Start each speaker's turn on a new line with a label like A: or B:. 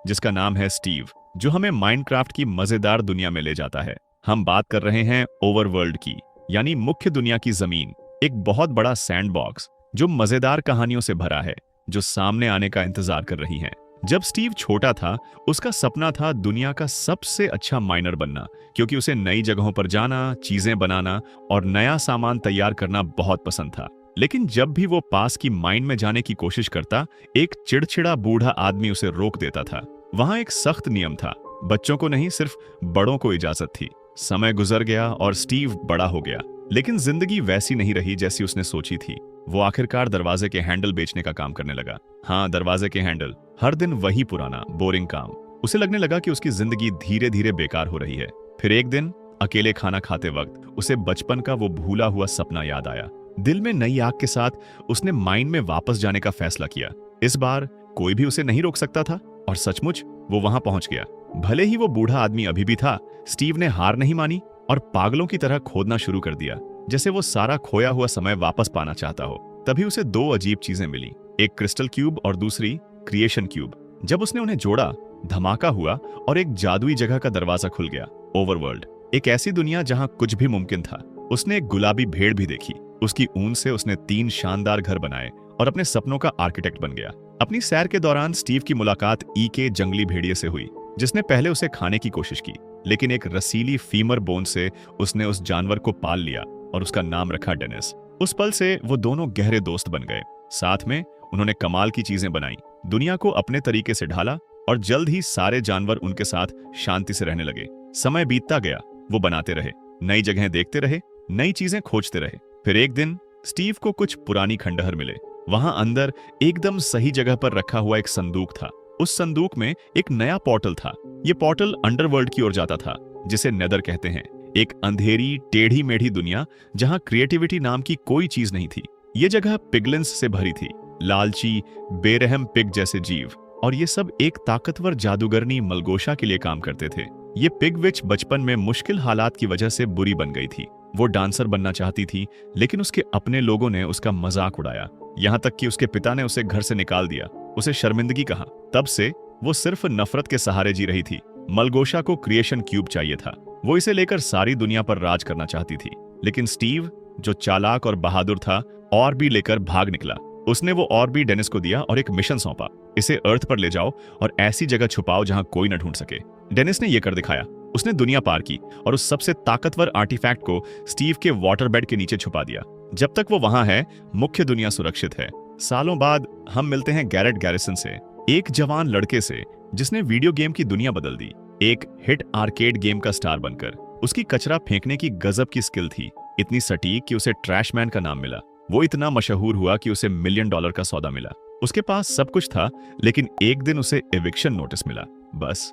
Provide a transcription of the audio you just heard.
A: जिसका नाम है स्टीव, जो हमें माइनक्राफ्ट की मजेदार दुनिया में ले जाता है। हम बात कर रहे हैं ओवरवर्ल्ड की, यानी मुख्य दुनिया की जमीन, एक बहुत बड़ा सैंडबॉक्स जो मजेदार कहानियों से भरा है, जो सामने आने का इंतजार कर रही हैं। जब स्टीव छोटा था, उसका सपना था दुनिया का सबसे अच्छा माइनर बनना, क्योंकि उसे नई जगहों पर जाना, चीजें बनाना और नया सामान तैयार करना बहुत पसंद था। लेकिन जब भी वो पास की माइन में जाने की कोशिश करता, एक चिड़चिड़ा बूढ़ा आदमी उसे रोक देता था। वहां एक सख्त नियम था, बच्चों को नहीं, सिर्फ बड़ों को इजाजत थी। समय गुजर गया और स्टीव बड़ा हो गया, लेकिन जिंदगी वैसी नहीं रही जैसी उसने सोची थी। वो आखिरकार दरवाजे के हैंडल बेचने का काम करने लगा। हाँ, दरवाजे के हैंडल। हर दिन वही पुराना बोरिंग काम। उसे लगने लगा कि उसकी जिंदगी धीरे धीरे बेकार हो रही है। फिर एक दिन अकेले खाना खाते वक्त उसे बचपन का वो भूला हुआ सपना याद आया। दिल में नई आग के साथ उसने माइन में वापस जाने का फैसला किया। इस बार कोई भी उसे नहीं रोक सकता था, और सचमुच वो वहां पहुंच गया। भले ही वो बूढ़ा आदमी अभी भी था, स्टीव ने हार नहीं मानी और पागलों की तरह खोदना शुरू कर दिया, जैसे वो सारा खोया हुआ समय वापस पाना चाहता हो। तभी उसे दो अजीब चीजें मिली, एक क्रिस्टल क्यूब और दूसरी क्रिएशन क्यूब। जब उसने उन्हें जोड़ा, धमाका हुआ और एक जादुई जगह का दरवाजा खुल गया। ओवरवर्ल्ड, एक ऐसी दुनिया जहां कुछ भी मुमकिन था। उसने एक गुलाबी भेड़ भी देखी। उसकी ऊन से उसने 3 शानदार घर बनाए और अपने सपनों का आर्किटेक्ट बन गया। अपनी सैर के दौरान स्टीव की मुलाकात ई के जंगली भेड़िए से हुई, जिसने पहले उसे खाने की कोशिश की, लेकिन एक रसीली फीमर बोन से उसने उस जानवर को पाल लिया और उसका नाम रखा डेनिस। उस पल से वो दोनों गहरे दोस्त बन गए। साथ में उन्होंने कमाल की चीजें बनाई, दुनिया को अपने तरीके से ढाला और जल्द ही सारे जानवर उनके साथ शांति से रहने लगे। समय बीतता गया, वो बनाते रहे, नई जगहें देखते रहे, नई चीजें खोजते रहे। फिर एक दिन स्टीव को कुछ पुरानी खंडहर मिले। वहां अंदर एकदम सही जगह पर रखा हुआ एक संदूक था। उस संदूक में एक नया पोर्टल था। ये पोर्टल अंडरवर्ल्ड की ओर जाता था, जिसे नेदर कहते हैं, एक अंधेरी टेढ़ी मेढ़ी दुनिया जहां क्रिएटिविटी नाम की कोई चीज नहीं थी। ये जगह पिगलिन्स से भरी थी, लालची बेरहम पिग जैसे जीव, और ये सब एक ताकतवर जादूगरनी मलगोशा के लिए काम करते थे। ये पिग विच बचपन में मुश्किल हालात की वजह से बुरी बन गई थी। वो डांसर बनना चाहती थी, लेकिन उसके अपने लोगों ने उसका मजाक उड़ाया, यहाँ तक कि उसके पिता ने उसे घर से निकाल दिया, उसे शर्मिंदगी कहा। तब से वो सिर्फ नफरत के सहारे जी रही थी। मलगोशा को क्रिएशन क्यूब चाहिए था। वो इसे लेकर सारी दुनिया पर राज करना चाहती थी, लेकिन स्टीव, जो चालाक और बहादुर था, और भी लेकर भाग निकला। उसने वो और भी डेनिस को दिया और एक मिशन सौंपा, इसे अर्थ पर ले जाओ और ऐसी जगह छुपाओ जहां कोई न ढूंढ सके। डेनिस ने यह कर दिखाया। उसने दुनिया पार की और उस सबसे ताकतवर आर्टिफैक्ट को स्टीव के वाटर बेड के नीचे छुपा दिया। जब तक वो वहां है, मुख्य दुनिया सुरक्षित है। सालों बाद हम मिलते हैं गैरेट गैरिसन से, एक जवान लड़के से जिसने वीडियो गेम की दुनिया बदल दी, एक हिट आर्केड गेम का स्टार बनकर। उसकी कचरा फेंकने की गजब की स्किल थी, इतनी सटीक कि उसे ट्रैश मैन का नाम मिला। वो इतना मशहूर हुआ कि उसे $1 मिलियन का सौदा मिला। उसके पास सब कुछ था, लेकिन एक दिन उसे एविक्शन नोटिस मिला। बस